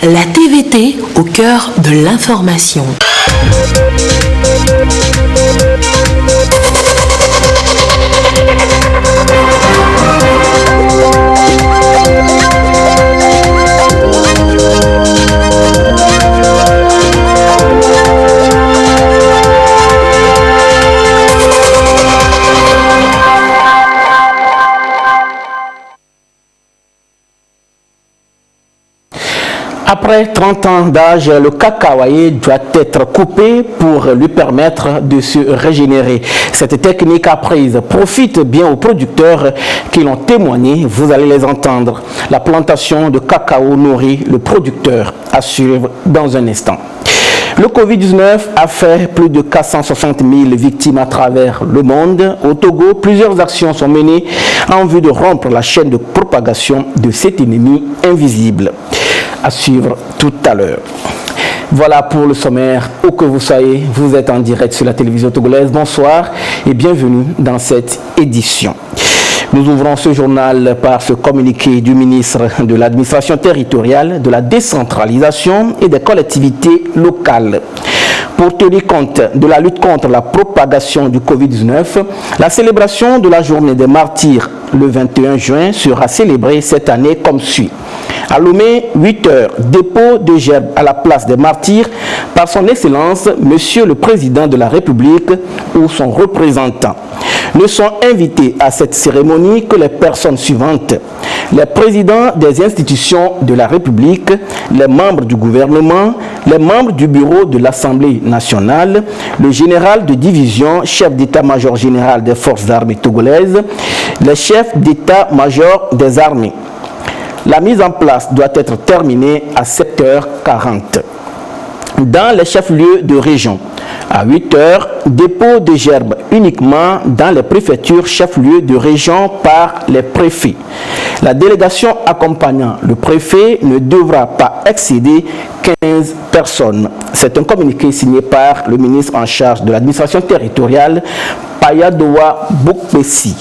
La TVT au cœur de l'information. Après 30 ans d'âge, le cacaoyer doit être coupé pour lui permettre de se régénérer. Cette technique apprise profite bien aux producteurs qui l'ont témoigné, vous allez les entendre. La plantation de cacao nourrit le producteur, à suivre dans un instant. Le Covid-19 a fait plus de 460 000 victimes à travers le monde. Au Togo, plusieurs actions sont menées en vue de rompre la chaîne de propagation de cet ennemi invisible. À suivre tout à l'heure. Voilà pour le sommaire. Où que vous soyez, vous êtes en direct sur la télévision togolaise. Bonsoir et bienvenue dans cette édition. Nous ouvrons ce journal par ce communiqué du ministre de l'Administration territoriale, de la décentralisation et des collectivités locales. Pour tenir compte de la lutte contre la propagation du Covid-19, la célébration de la journée des martyrs le 21 juin sera célébrée cette année comme suit. À Lomé, 8 heures, dépôt de gerbes à la place des martyrs par son Excellence, Monsieur le Président de la République ou son représentant. Ne sont invités à cette cérémonie que les personnes suivantes: les présidents des institutions de la République, les membres du gouvernement, les membres du bureau de l'Assemblée nationale, le général de division, chef d'état-major général des forces armées togolaises, les chefs d'état-major des armées. La mise en place doit être terminée à 7h40. Dans les chefs-lieux de région, à 8h, dépôt de gerbes uniquement dans les préfectures chefs-lieux de région par les préfets. La délégation accompagnant le préfet ne devra pas excéder 15 personnes. C'est un communiqué signé par le ministre en charge de l'administration territoriale, Payadoa Boukbessi.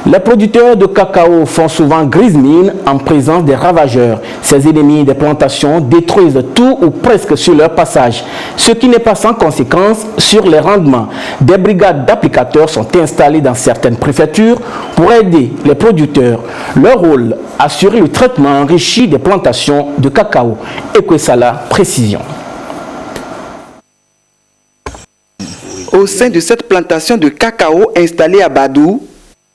Les producteurs de cacao font souvent grise mine en présence des ravageurs. Ces ennemis des plantations détruisent tout ou presque sur leur passage, ce qui n'est pas sans conséquence sur les rendements. Des brigades d'applicateurs sont installées dans certaines préfectures pour aider les producteurs. Leur rôle, assurer le traitement enrichi des plantations de cacao. Ekwesala, précision. Au sein de cette plantation de cacao installée à Badou,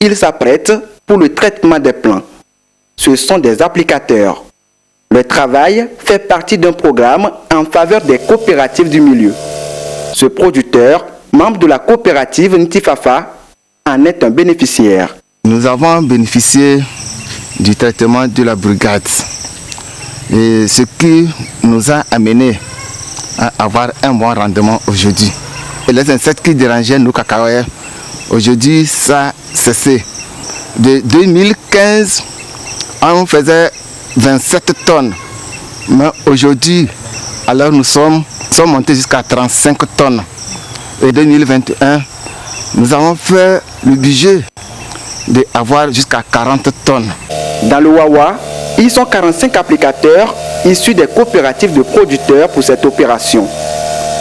ils s'apprêtent pour le traitement des plants. Ce sont des applicateurs. Le travail fait partie d'un programme en faveur des coopératives du milieu. Ce producteur, membre de la coopérative Ntifafa, en est un bénéficiaire. Nous avons bénéficié du traitement de la brigade, et ce qui nous a amené à avoir un bon rendement aujourd'hui. Et les insectes qui dérangeaient nos cacaoyers, aujourd'hui, ça a cessé. De 2015, on faisait 27 tonnes. Mais aujourd'hui, alors nous sommes montés jusqu'à 35 tonnes. Et 2021, nous avons fait le budget d'avoir jusqu'à 40 tonnes. Dans le Wawa, ils sont 45 applicateurs issus des coopératives de producteurs pour cette opération.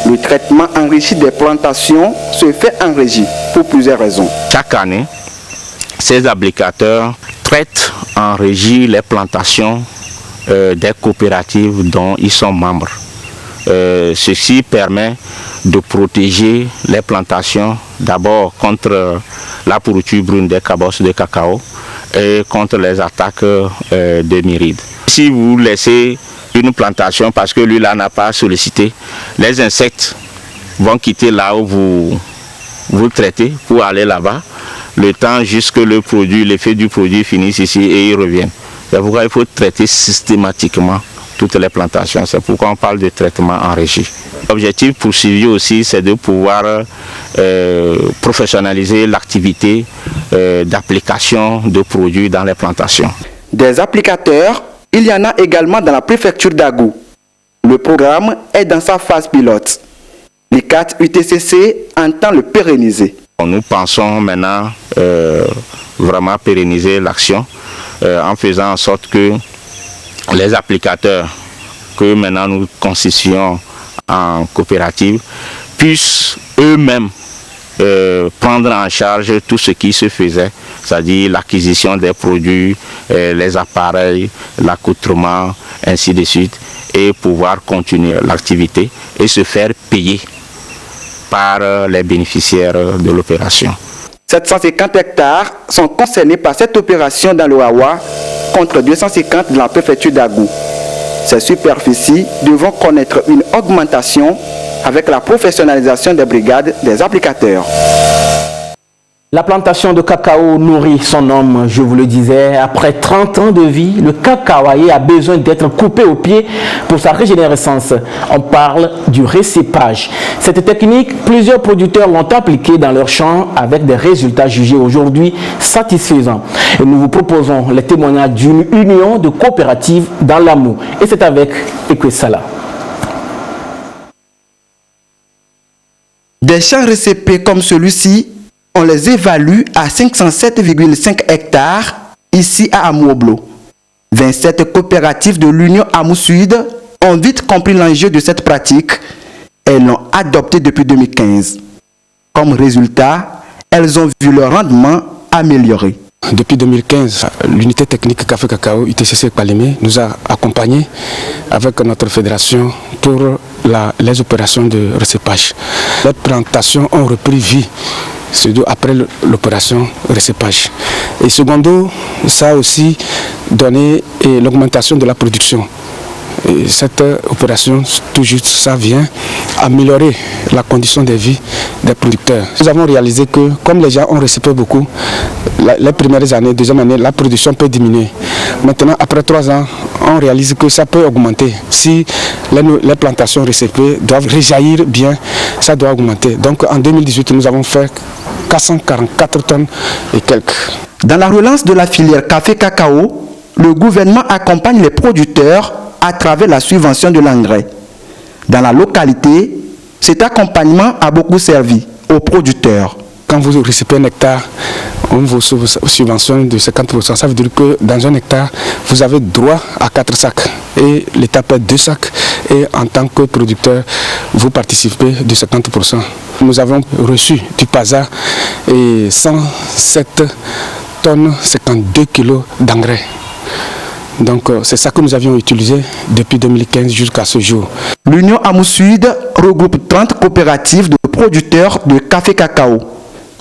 Le traitement enrichi des plantations se fait en régie pour plusieurs raisons. Chaque année, ces applicateurs traitent en régie les plantations des coopératives dont ils sont membres. Ceci permet de protéger les plantations d'abord contre la pourriture brune des cabosses de cacao et contre les attaques de myrides. Si vous laissez une plantation parce que lui là n'a pas sollicité, les insectes vont quitter là où vous traitez pour aller là-bas, le temps jusque le produit, l'effet du produit finisse ici et ils reviennent. C'est pourquoi il faut traiter systématiquement toutes les plantations. C'est pourquoi on parle de traitement en régie. L'objectif poursuivi aussi, c'est de pouvoir professionnaliser l'activité d'application de produits dans les plantations. Des applicateurs, il y en a également dans la préfecture d'Agou. Le programme est dans sa phase pilote. L'ICAT UTCC entend le pérenniser. Nous pensons maintenant vraiment pérenniser l'action en faisant en sorte que les applicateurs que maintenant nous constituons en coopérative puissent eux-mêmes prendre en charge tout ce qui se faisait, c'est-à-dire l'acquisition des produits, les appareils, l'accoutrement, ainsi de suite, et pouvoir continuer l'activité et se faire payer par les bénéficiaires de l'opération. 750 hectares sont concernés par cette opération dans le Hawa contre 250 dans la préfecture d'Agou. Ces superficies devront connaître une augmentation avec la professionnalisation des brigades des applicateurs. La plantation de cacao nourrit son homme, je vous le disais. Après 30 ans de vie, le cacaoyer a besoin d'être coupé au pied pour sa régénérescence. On parle du récépage. Cette technique, plusieurs producteurs l'ont appliquée dans leur champ avec des résultats jugés aujourd'hui satisfaisants. Et nous vous proposons les témoignages d'une union de coopératives dans l'Amou. Et c'est avec Ekwesala. Des champs récépés comme celui-ci, on les évalue à 507,5 hectares ici à Amou-Oblo. 27 coopératives de l'Union Amou Sud ont vite compris l'enjeu de cette pratique et l'ont adoptée depuis 2015. Comme résultat, elles ont vu leur rendement amélioré. Depuis 2015, l'unité technique Café Cacao UTCC Palimé nous a accompagnés avec notre fédération pour les opérations de récépage. Les plantations ont repris vie après l'opération récépage. Et secondo, ça a aussi donné l'augmentation de la production. Et cette opération, tout juste, ça vient améliorer la condition de vie des producteurs. Nous avons réalisé que, comme les gens ont récépé beaucoup, les premières années, deuxième année, la production peut diminuer. Maintenant, après 3 ans, on réalise que ça peut augmenter. Si les plantations récépées doivent réjaillir bien, ça doit augmenter. Donc en 2018, nous avons fait 444 tonnes et quelques. Dans la relance de la filière café-cacao, le gouvernement accompagne les producteurs à travers la subvention de l'engrais. Dans la localité, cet accompagnement a beaucoup servi aux producteurs. Quand vous récipez un hectare, on vous subventionne de 50%. Ça veut dire que dans un hectare, vous avez droit à 4 sacs. Et l'État paie 2 sacs. Et en tant que producteur, vous participez de 50%. Nous avons reçu du PASA 107 tonnes, 52 kilos d'engrais. Donc c'est ça que nous avions utilisé depuis 2015 jusqu'à ce jour. L'Union Amou Sud regroupe 30 coopératives de producteurs de café-cacao.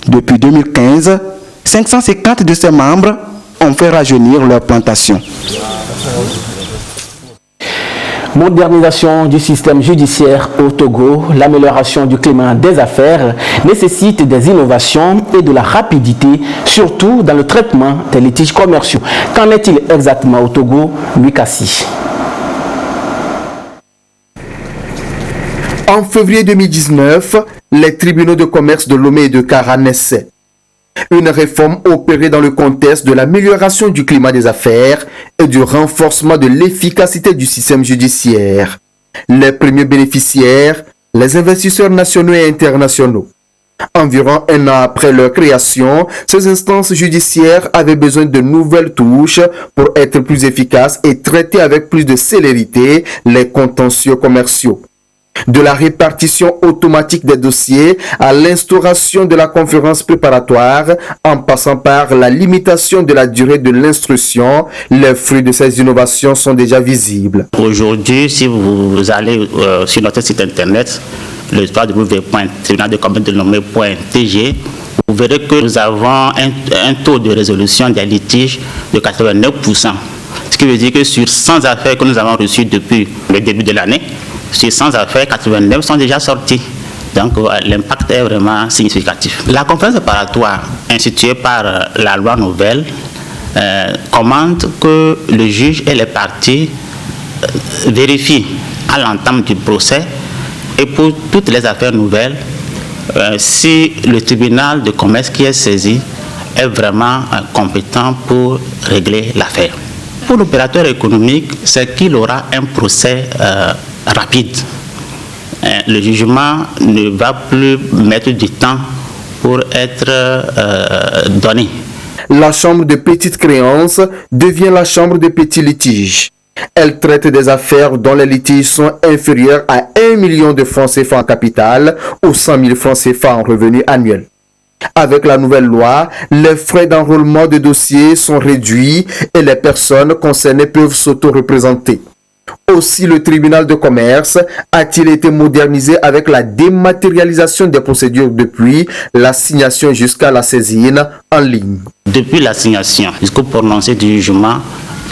Depuis 2015, 550 de ses membres ont fait rajeunir leur plantation. Modernisation du système judiciaire au Togo, l'amélioration du climat des affaires nécessite des innovations et de la rapidité, surtout dans le traitement des litiges commerciaux. Qu'en est-il exactement au Togo, Louis Kassi? En février 2019, les tribunaux de commerce de Lomé et de Kara naissaient. Une réforme opérée dans le contexte de l'amélioration du climat des affaires et du renforcement de l'efficacité du système judiciaire. Les premiers bénéficiaires, les investisseurs nationaux et internationaux. Environ 1 an après leur création, ces instances judiciaires avaient besoin de nouvelles touches pour être plus efficaces et traiter avec plus de célérité les contentieux commerciaux. De la répartition automatique des dossiers à l'instauration de la conférence préparatoire, en passant par la limitation de la durée de l'instruction, les fruits de ces innovations sont déjà visibles. Aujourd'hui, si vous allez sur notre site internet, le www.tribunaldeCommerce.tg, vous verrez que nous avons un taux de résolution des litiges de 89%. Ce qui veut dire que sur 100 affaires que nous avons reçues depuis le début de l'année, sur 100 affaires, 89 sont déjà sorties. Donc l'impact est vraiment significatif. La conférence préparatoire instituée par la loi nouvelle commande que le juge et les parties vérifient à l'entame du procès et pour toutes les affaires nouvelles si le tribunal de commerce qui est saisi est vraiment compétent pour régler l'affaire. Pour l'opérateur économique, c'est qu'il aura un procès rapide. Le jugement ne va plus mettre du temps pour être donné. La chambre de petites créances devient la chambre de petits litiges. Elle traite des affaires dont les litiges sont inférieurs à 1 million de francs CFA en capital ou 100 000 francs CFA en revenu annuel. Avec la nouvelle loi, les frais d'enrôlement de dossiers sont réduits et les personnes concernées peuvent s'auto-représenter. Aussi, le tribunal de commerce a-t-il été modernisé avec la dématérialisation des procédures depuis l'assignation jusqu'à la saisine en ligne. Depuis l'assignation jusqu'au prononcé du jugement,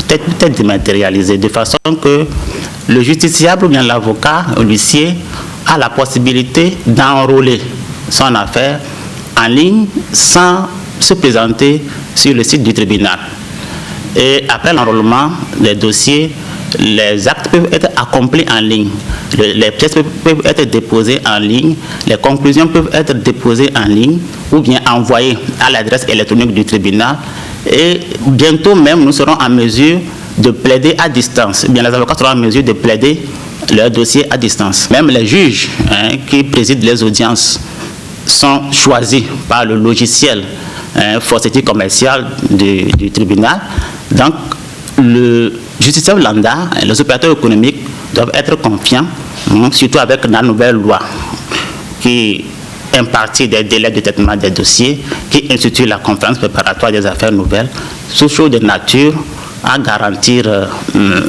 peut-être dématérialisé, de façon que le justiciable ou bien l'avocat ou l'huissier a la possibilité d'enrôler son affaire en ligne sans se présenter sur le site du tribunal. Et après l'enrôlement des dossiers, les actes peuvent être accomplis en ligne, les pièces peuvent être déposées en ligne, les conclusions peuvent être déposées en ligne ou bien envoyées à l'adresse électronique du tribunal. Et bientôt même, nous serons en mesure de plaider à distance. Bien, les avocats seront en mesure de plaider leur dossier à distance. Même les juges qui président les audiences sont choisis par le logiciel forfaiture commercial du tribunal. Donc, le justiciable lambda et les opérateurs économiques doivent être confiants, surtout avec la nouvelle loi qui impartit des délais de traitement des dossiers, qui institue la conférence préparatoire des affaires nouvelles, sous chose de nature à garantir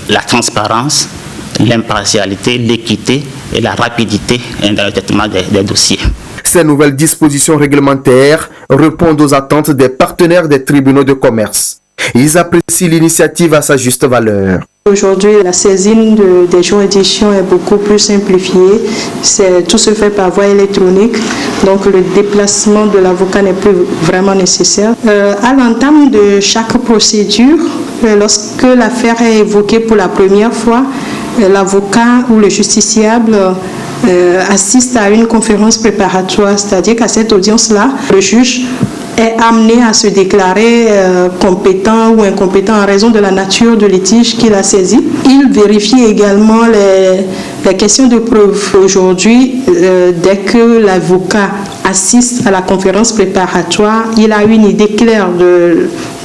la transparence, l'impartialité, l'équité et la rapidité dans le traitement des dossiers. Ces nouvelles dispositions réglementaires répondent aux attentes des partenaires des tribunaux de commerce. Ils apprécient l'initiative à sa juste valeur. Aujourd'hui, la saisine des juridictions est beaucoup plus simplifiée. Tout se fait par voie électronique, donc le déplacement de l'avocat n'est plus vraiment nécessaire. À l'entame de chaque procédure, lorsque l'affaire est évoquée pour la première fois, l'avocat ou le justiciable assiste à une conférence préparatoire, c'est-à-dire qu'à cette audience-là, le juge est amené à se déclarer compétent ou incompétent en raison de la nature de litige qu'il a saisi. Il vérifie également les questions de preuve. Aujourd'hui, dès que l'avocat assiste à la conférence préparatoire, il a une idée claire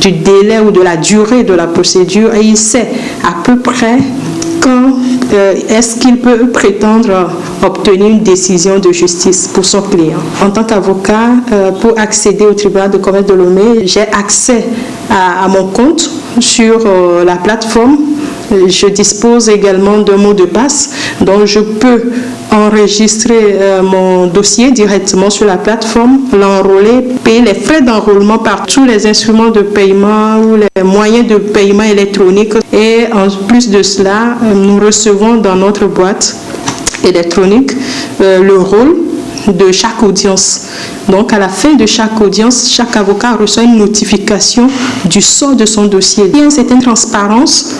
du délai ou de la durée de la procédure et il sait à peu près quand est-ce qu'il peut prétendre obtenir une décision de justice pour son client. En tant qu'avocat, pour accéder au tribunal de commerce de Lomé, j'ai accès à mon compte sur la plateforme. Je dispose également d'un mot de passe, donc je peux enregistrer mon dossier directement sur la plateforme, l'enrôler, payer les frais d'enrôlement par tous les instruments de paiement ou les moyens de paiement électronique. Et en plus de cela, nous recevons dans notre boîte électronique le rôle de chaque audience. Donc, à la fin de chaque audience, chaque avocat reçoit une notification du sort de son dossier. Il y a une certaine transparence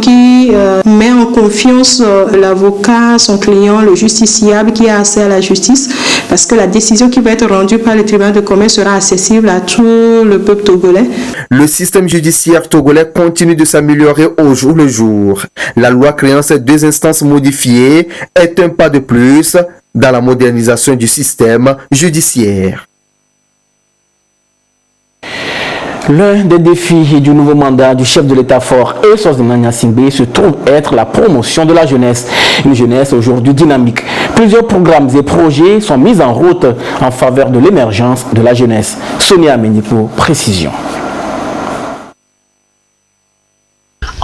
qui met en confiance l'avocat, son client, le justiciable qui a accès à la justice, parce que la décision qui va être rendue par le tribunal de commerce sera accessible à tout le peuple togolais. Le système judiciaire togolais continue de s'améliorer au jour le jour. La loi créant ces deux instances modifiées est un pas de plus dans la modernisation du système judiciaire. L'un des défis du nouveau mandat du chef de l'État fort et Sozina Gnassingbé se trouve être la promotion de la jeunesse. Une jeunesse aujourd'hui dynamique. Plusieurs programmes et projets sont mis en route en faveur de l'émergence de la jeunesse. Sonia Méni pour précision.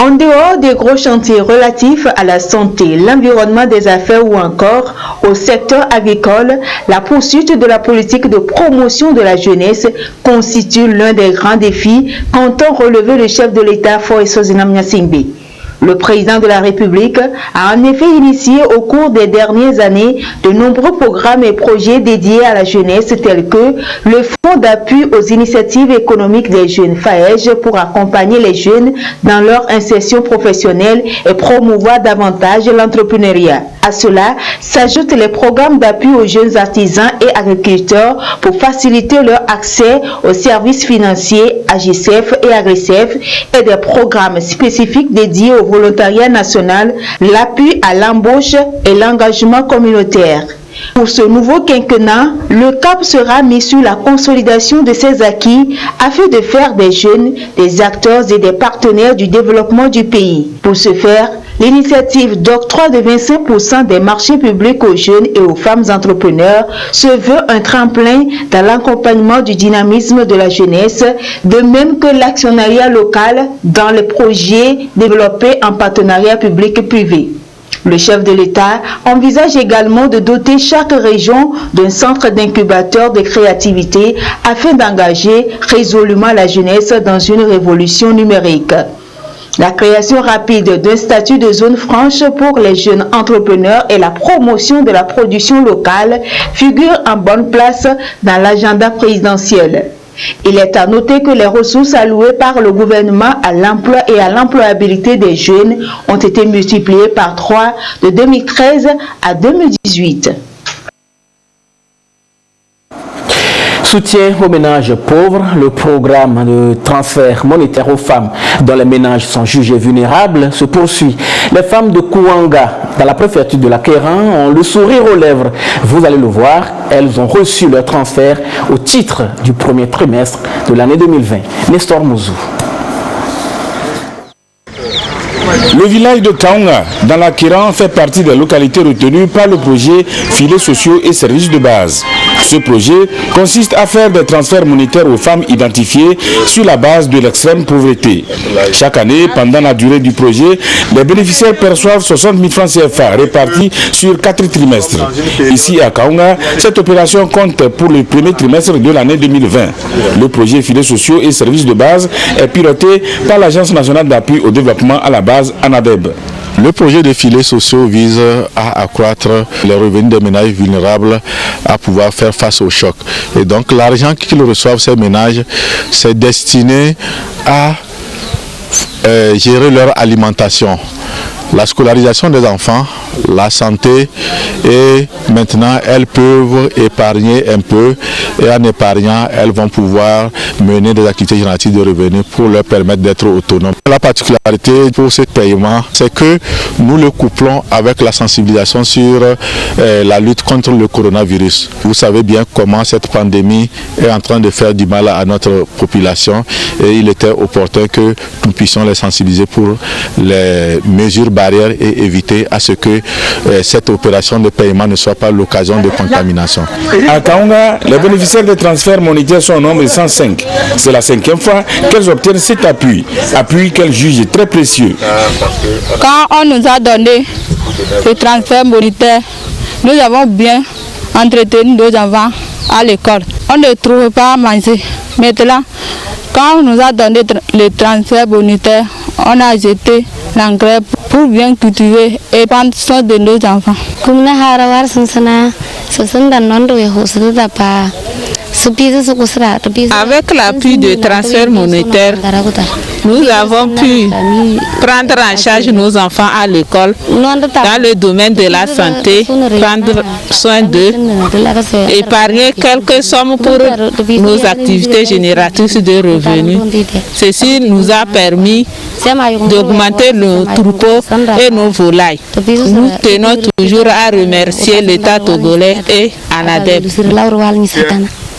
En dehors des gros chantiers relatifs à la santé, l'environnement des affaires ou encore au secteur agricole, la poursuite de la politique de promotion de la jeunesse constitue l'un des grands défis qu'entend relever le chef de l'État Faure Sozina Gnassingbé. Le président de la République a en effet initié au cours des dernières années de nombreux programmes et projets dédiés à la jeunesse tels que le Fonds d'appui aux initiatives économiques des jeunes FAEJ pour accompagner les jeunes dans leur insertion professionnelle et promouvoir davantage l'entrepreneuriat. À cela s'ajoutent les programmes d'appui aux jeunes artisans et agriculteurs pour faciliter leur accès aux services financiers AGCF et AGRICEF et des programmes spécifiques dédiés au volontariat national, l'appui à l'embauche et l'engagement communautaire. Pour ce nouveau quinquennat, le cap sera mis sur la consolidation de ces acquis afin de faire des jeunes des acteurs et des partenaires du développement du pays. Pour ce faire, l'initiative d'octroi de 25% des marchés publics aux jeunes et aux femmes entrepreneurs se veut un tremplin dans l'accompagnement du dynamisme de la jeunesse, de même que l'actionnariat local dans les projets développés en partenariat public-privé. Le chef de l'État envisage également de doter chaque région d'un centre d'incubateur de créativité afin d'engager résolument la jeunesse dans une révolution numérique. La création rapide d'un statut de zone franche pour les jeunes entrepreneurs et la promotion de la production locale figurent en bonne place dans l'agenda présidentiel. Il est à noter que les ressources allouées par le gouvernement à l'emploi et à l'employabilité des jeunes ont été multipliées par 3 de 2013 à 2018. Soutien aux ménages pauvres, le programme de transfert monétaire aux femmes dont les ménages sont jugés vulnérables se poursuit. Les femmes de Kouanga, dans la préfecture de la Kéran, ont le sourire aux lèvres. Vous allez le voir, elles ont reçu leur transfert au titre du premier trimestre de l'année 2020. Nestor Mouzou. Le village de Kaunga, dans la Kéran, fait partie des localités retenues par le projet Filets sociaux et services de base. Ce projet consiste à faire des transferts monétaires aux femmes identifiées sur la base de l'extrême pauvreté. Chaque année, pendant la durée du projet, les bénéficiaires perçoivent 60 000 francs CFA répartis sur 4 trimestres. Ici à Kaunga, cette opération compte pour le premier trimestre de l'année 2020. Le projet Filets sociaux et services de base est piloté par l'Agence nationale d'appui au développement à la base, ANADEB. Le projet de filets sociaux vise à accroître les revenus des ménages vulnérables à pouvoir faire face au choc. Et donc l'argent qu'ils reçoivent, ces ménages, c'est destiné à gérer leur alimentation, la scolarisation des enfants, la santé, et maintenant elles peuvent épargner un peu, et en épargnant elles vont pouvoir mener des activités génératives de revenus pour leur permettre d'être autonomes. La particularité pour ce paiement, c'est que nous le couplons avec la sensibilisation sur la lutte contre le coronavirus. Vous savez bien comment cette pandémie est en train de faire du mal à notre population, et il était opportun que nous puissions les sensibiliser pour les mesures barrières et éviter à ce que cette opération de paiement ne soit pas l'occasion de contamination. À Kaunga, les bénéficiaires des transferts monétaires sont au nombre de 105. C'est la 5e fois qu'elles obtiennent cet appui qu'elles jugent très précieux. Quand on nous a donné le transfert monétaire, nous avons bien entretenu nos enfants à l'école. On ne trouve pas à manger. Maintenant, quand on nous a donné le transfert monétaire, on a jeté l'engrais pour bien cultiver et prendre soin de nos enfants. Avec l'appui de transfert monétaire, nous avons pu prendre en charge nos enfants à l'école dans le domaine de la santé, prendre soin d'eux, épargner quelques sommes pour nos activités génératrices de revenus. Ceci nous a permis d'augmenter nos troupeaux et nos volailles. Nous tenons toujours à remercier l'État togolais et ANADEB.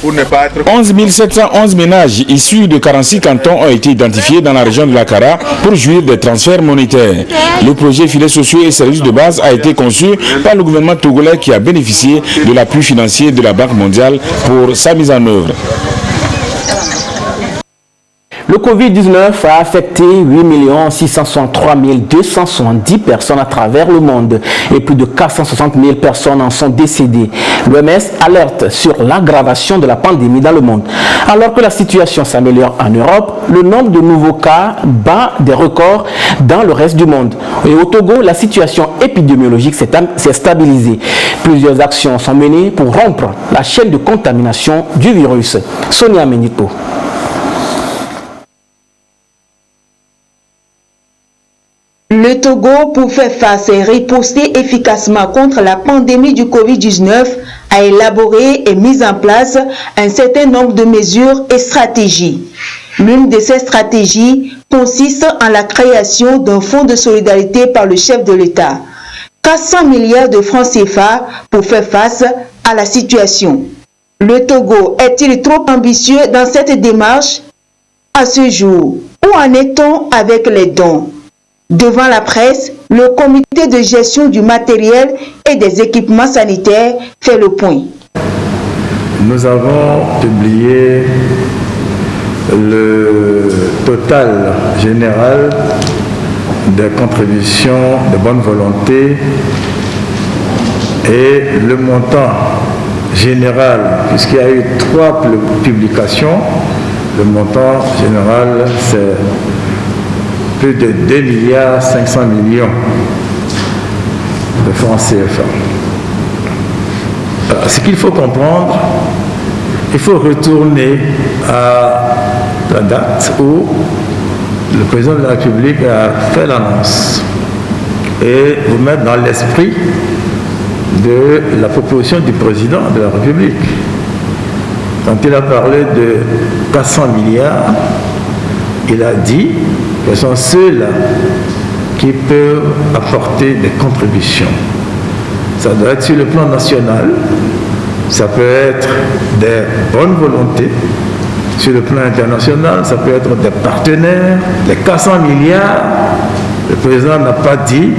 11 711 ménages issus de 46 cantons ont été identifiés dans la région de la Kara pour jouir des transferts monétaires. Le projet Filets sociaux et services de base a été conçu par le gouvernement togolais qui a bénéficié de l'appui financier de la Banque mondiale pour sa mise en œuvre. Le Covid-19 a affecté 8 663 270 personnes à travers le monde et plus de 460 000 personnes en sont décédées. L'OMS alerte sur l'aggravation de la pandémie dans le monde. Alors que la situation s'améliore en Europe, le nombre de nouveaux cas bat des records dans le reste du monde. Et au Togo, la situation épidémiologique s'est stabilisée. Plusieurs actions sont menées pour rompre la chaîne de contamination du virus. Sonia Menito. Le Togo, pour faire face et riposter efficacement contre la pandémie du Covid-19, a élaboré et mis en place un certain nombre de mesures et stratégies. L'une de ces stratégies consiste en la création d'un fonds de solidarité par le chef de l'État. 400 milliards de francs CFA pour faire face à la situation. Le Togo est-il trop ambitieux dans cette démarche? À ce jour, où en est-on avec les dons? Devant la presse, le comité de gestion du matériel et des équipements sanitaires fait le point. Nous avons publié le total général des contributions de bonne volonté et le montant général, puisqu'il y a eu 3 publications, le montant général c'est plus de 2,5 milliards de francs CFA. Alors, ce qu'il faut comprendre, il faut retourner à la date où le président de la République a fait l'annonce et vous mettre dans l'esprit de la proposition du président de la République. Quand il a parlé de 400 milliards, il a dit que ce sont ceux-là qui peuvent apporter des contributions. Ça doit être sur le plan national, ça peut être des bonnes volontés. Sur le plan international, ça peut être des partenaires, des 400 milliards. Le président n'a pas dit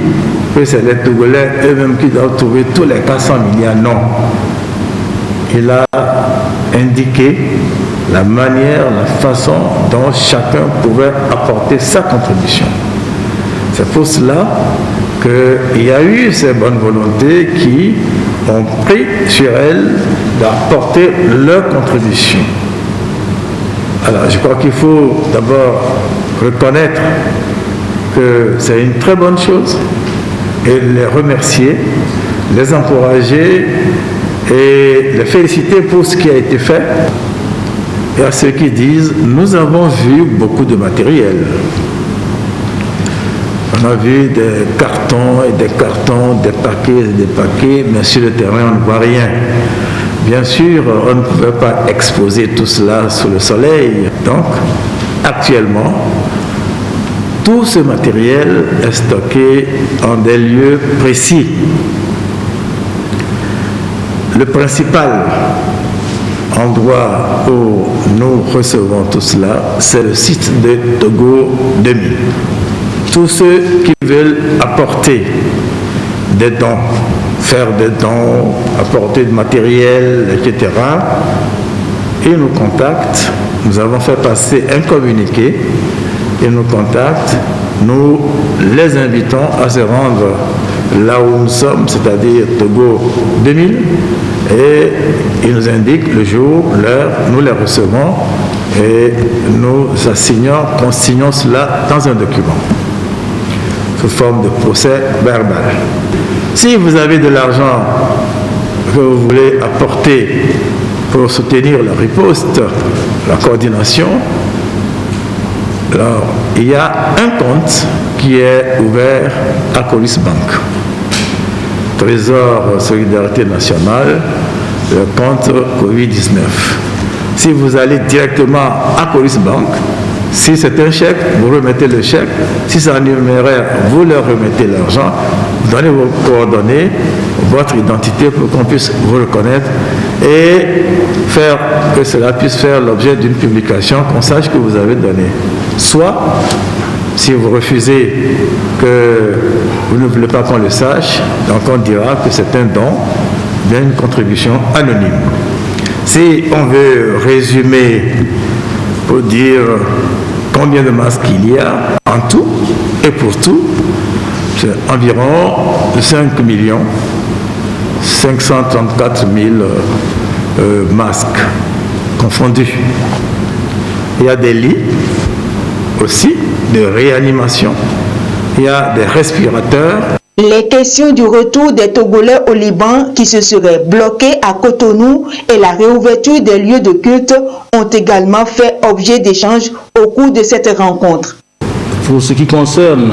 que c'est les Togolais eux-mêmes qui doivent trouver tous les 400 milliards. Non. Il a indiqué la manière, la façon dont chacun pouvait apporter sa contribution. C'est pour cela qu'il y a eu ces bonnes volontés qui ont pris sur elles d'apporter leur contribution. Alors, je crois qu'il faut d'abord reconnaître que c'est une très bonne chose et les remercier, les encourager et les féliciter pour ce qui a été fait. Et à ceux qui disent, nous avons vu beaucoup de matériel. On a vu des cartons et des cartons, des paquets et des paquets, mais sur le terrain, on ne voit rien. Bien sûr, on ne pouvait pas exposer tout cela sous le soleil. Donc, actuellement, tout ce matériel est stocké en des lieux précis. Le principal endroit où nous recevons tout cela, c'est le site de Togo 2000. Tous ceux qui veulent apporter des dons, faire des dons, apporter du matériel, etc., ils nous contactent. Nous avons fait passer un communiqué. Ils nous contactent. Nous les invitons à se rendre là où nous sommes, c'est-à-dire Togo 2000, et ils nous indiquent le jour, l'heure, nous les recevons et nous consignons cela dans un document sous forme de procès verbal. Si vous avez de l'argent que vous voulez apporter pour soutenir la riposte, la coordination, alors il y a un compte qui est ouvert à Colis Bank. Trésor Solidarité Nationale, le compte Covid-19. Si vous allez directement à Colis Bank, si c'est un chèque, vous remettez le chèque. Si c'est un numéraire, vous leur remettez l'argent. Donnez vos coordonnées, votre identité pour qu'on puisse vous reconnaître et faire que cela puisse faire l'objet d'une publication, qu'on sache que vous avez donné. Soit, si vous refusez que vous ne voulez pas qu'on le sache, donc on dira que c'est un don, bien une contribution anonyme. Si on veut résumer pour dire combien de masques il y a en tout et pour tout, c'est environ 5 534 000 masques confondus. Il y a des lits aussi de réanimation, il y a des respirateurs. Les questions du retour des Togolais au Liban qui se seraient bloqués à Cotonou et la réouverture des lieux de culte ont également fait objet d'échanges au cours de cette rencontre. Pour ce qui concerne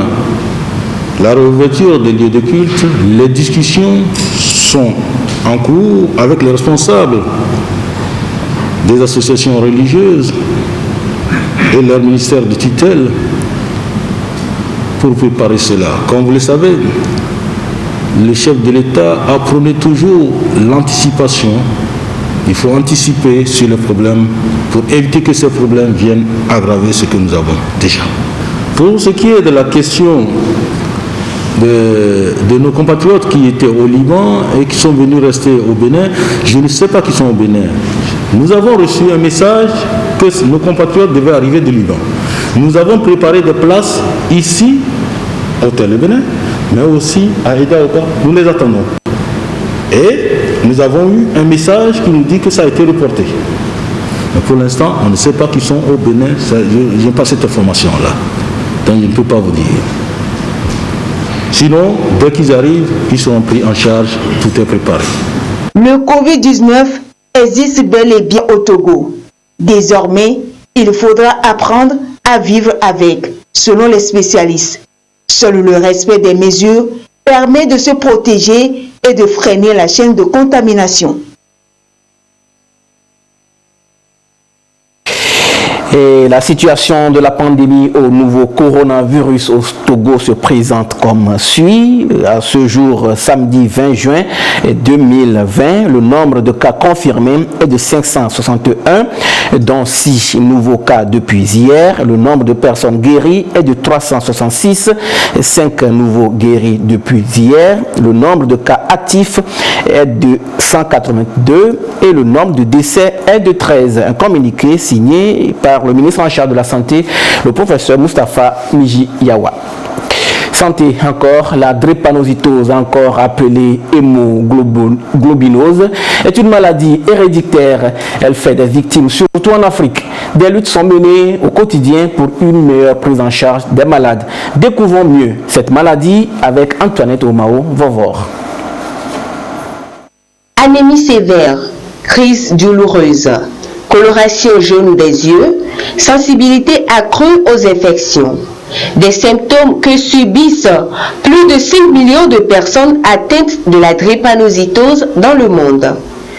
la réouverture des lieux de culte, les discussions sont en cours avec les responsables des associations religieuses et leur ministère de tutelle pour préparer cela. Comme vous le savez, le chef de l'État apprenait toujours l'anticipation. Il faut anticiper sur les problèmes pour éviter que ces problèmes viennent aggraver ce que nous avons déjà. Pour ce qui est de la question de nos compatriotes qui étaient au Liban et qui sont venus rester au Bénin, je ne sais pas qui sont au Bénin. Nous avons reçu un message que nos compatriotes devaient arriver du Liban. Nous avons préparé des places ici, au Hôtel Bénin, mais aussi à Edaoka. Nous les attendons. Et nous avons eu un message qui nous dit que ça a été reporté. Mais pour l'instant, on ne sait pas qui sont au Bénin. Je n'ai pas cette information-là. Donc je ne peux pas vous dire. Sinon, dès qu'ils arrivent, ils seront pris en charge, tout est préparé. Le Covid-19 existe bel et bien au Togo. Désormais, il faudra apprendre à vivre avec, selon les spécialistes. Seul le respect des mesures permet de se protéger et de freiner la chaîne de contamination. Et la situation de la pandémie au nouveau coronavirus au Togo se présente comme suit. À ce jour, samedi 20 juin 2020, le nombre de cas confirmés est de 561, dont 6 nouveaux cas depuis hier. Le nombre de personnes guéries est de 366, 5 nouveaux guéris depuis hier. Le nombre de cas actifs est de 182 et le nombre de décès est de 13. Un communiqué signé par le ministre en charge de la Santé, le professeur Moustapha Miji Yawa. Santé encore, la drépanocytose, encore appelée hémoglobinose, est une maladie héréditaire. Elle fait des victimes, surtout en Afrique. Des luttes sont menées au quotidien pour une meilleure prise en charge des malades. Découvrons mieux cette maladie avec Antoinette Omao Vovor. Anémie sévère, crise douloureuse, coloration jaune des yeux, sensibilité accrue aux infections. Des symptômes que subissent plus de 5 millions de personnes atteintes de la drépanocytose dans le monde.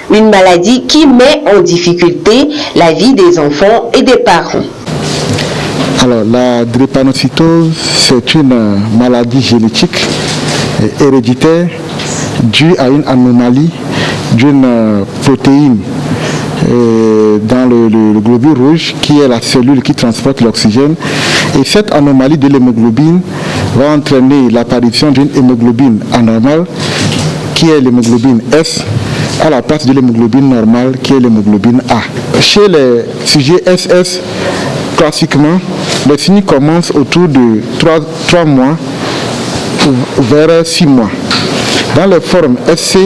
Une maladie qui met en difficulté la vie des enfants et des parents. Alors, la drépanocytose, c'est une maladie génétique et héréditaire due à une anomalie d'une protéine dans le globule rouge qui est la cellule qui transporte l'oxygène, et cette anomalie de l'hémoglobine va entraîner l'apparition d'une hémoglobine anormale qui est l'hémoglobine S à la place de l'hémoglobine normale qui est l'hémoglobine A. Chez les sujets SS, classiquement, les signes commencent autour de 3 mois vers 6 mois. Dans les formes SC,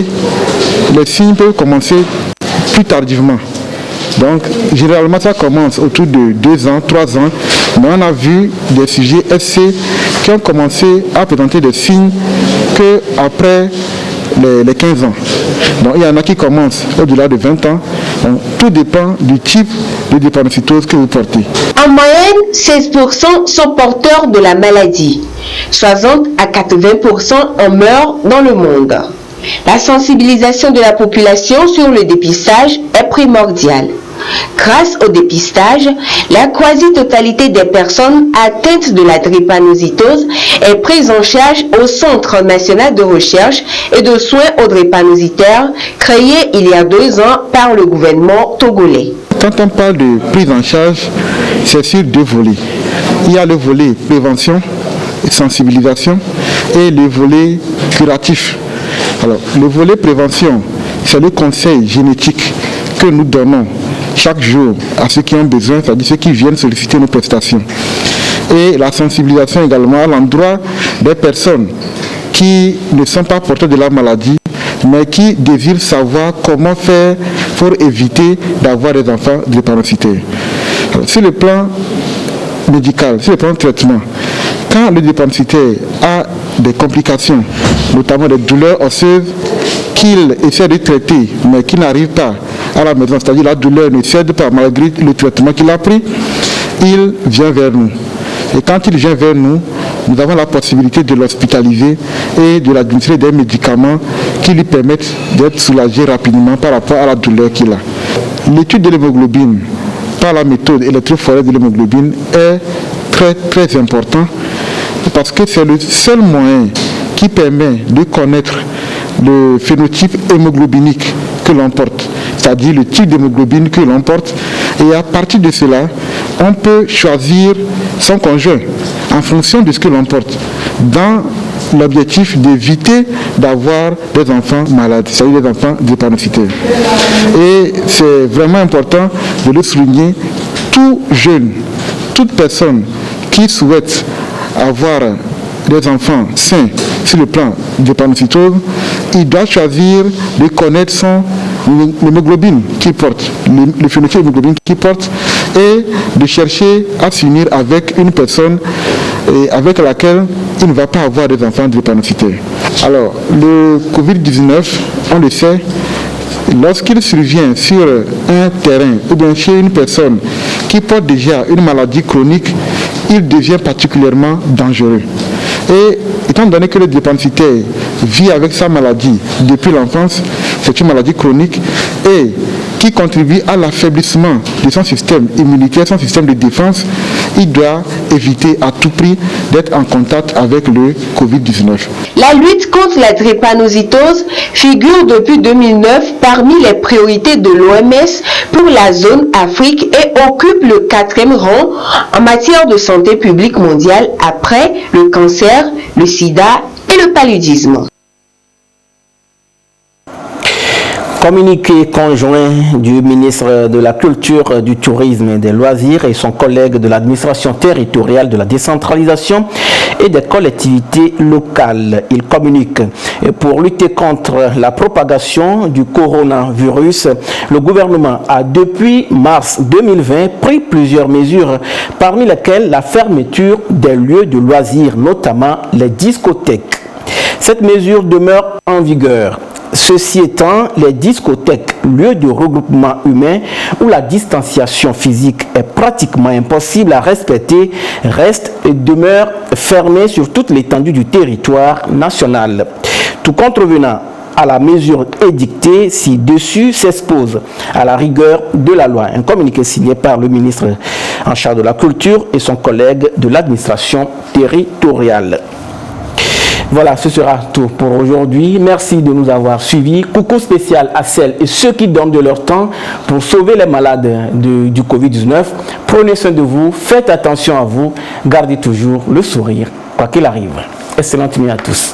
les signes peuvent commencer plus tardivement. Donc, généralement, ça commence autour de 2 ans, 3 ans. Mais on a vu des sujets SC qui ont commencé à présenter des signes qu'après les 15 ans. Donc, il y en a qui commencent au-delà de 20 ans. Donc, tout dépend du type de drépanocytose que vous portez. En moyenne, 16% sont porteurs de la maladie. 60 à 80% en meurent dans le monde. La sensibilisation de la population sur le dépistage est primordiale. Grâce au dépistage, la quasi-totalité des personnes atteintes de la drépanocytose est prise en charge au Centre national de recherche et de soins aux drépanocytaires créé il y a 2 ans par le gouvernement togolais. Quand on parle de prise en charge, c'est sur 2 volets. Il y a le volet prévention et sensibilisation et le volet curatif. Alors, le volet prévention, c'est le conseil génétique que nous donnons chaque jour à ceux qui ont besoin, c'est-à-dire ceux qui viennent solliciter nos prestations. Et la sensibilisation également à l'endroit des personnes qui ne sont pas porteurs de la maladie, mais qui désirent savoir comment faire pour éviter d'avoir des enfants drépanocytaires. Sur le plan médical, sur le plan de traitement, quand le drépanocytaire a des complications, notamment des douleurs osseuses, qu'il essaie de traiter, mais qui n'arrive pas à la maison, c'est-à-dire la douleur ne cède pas malgré le traitement qu'il a pris, il vient vers nous. Et quand il vient vers nous, nous avons la possibilité de l'hospitaliser et de lui administrer des médicaments qui lui permettent d'être soulagé rapidement par rapport à la douleur qu'il a. L'étude de l'hémoglobine par la méthode électrophorèse de l'hémoglobine est très très important parce que c'est le seul moyen qui permet de connaître le phénotype hémoglobinique que l'on porte, c'est-à-dire le type d'hémoglobine que l'on porte. Et à partir de cela, on peut choisir son conjoint en fonction de ce que l'on porte, dans l'objectif d'éviter d'avoir des enfants malades, c'est-à-dire des enfants drépanocytaires. Et c'est vraiment important de le souligner, tout jeune, toute personne qui souhaite avoir des enfants sains sur le plan de drépanocytose, il doit choisir de connaître l'hémoglobine qu'il porte, le phénotype hémoglobine qu'il porte, et de chercher à s'unir avec une personne avec laquelle il ne va pas avoir des enfants drépanocytaires. Alors, le Covid-19, on le sait, lorsqu'il survient sur un terrain ou bien chez une personne qui porte déjà une maladie chronique, il devient particulièrement dangereux. Et étant donné que le drépanocytaire vit avec sa maladie depuis l'enfance, c'est une maladie chronique et qui contribue à l'affaiblissement de son système immunitaire, son système de défense, il doit éviter à tout prix d'être en contact avec le Covid-19. La lutte contre la drépanocytose figure depuis 2009 parmi les priorités de l'OMS pour la zone Afrique et occupe le 4e rang en matière de santé publique mondiale après le cancer, le sida et le paludisme. Communiqué conjoint du ministre de la Culture, du Tourisme et des Loisirs et son collègue de l'administration territoriale de la décentralisation et des collectivités locales. Il communique pour lutter contre la propagation du coronavirus. Le gouvernement a depuis mars 2020 pris plusieurs mesures, parmi lesquelles la fermeture des lieux de loisirs, notamment les discothèques. Cette mesure demeure en vigueur. Ceci étant, les discothèques, lieux de regroupement humain où la distanciation physique est pratiquement impossible à respecter, restent et demeurent fermées sur toute l'étendue du territoire national. Tout contrevenant à la mesure édictée ci-dessus s'expose à la rigueur de la loi. Un communiqué signé par le ministre en charge de la Culture et son collègue de l'administration territoriale. Voilà, ce sera tout pour aujourd'hui. Merci de nous avoir suivis. Coucou spécial à celles et ceux qui donnent de leur temps pour sauver les malades du Covid-19. Prenez soin de vous, faites attention à vous, gardez toujours le sourire, quoi qu'il arrive. Excellente nuit à tous.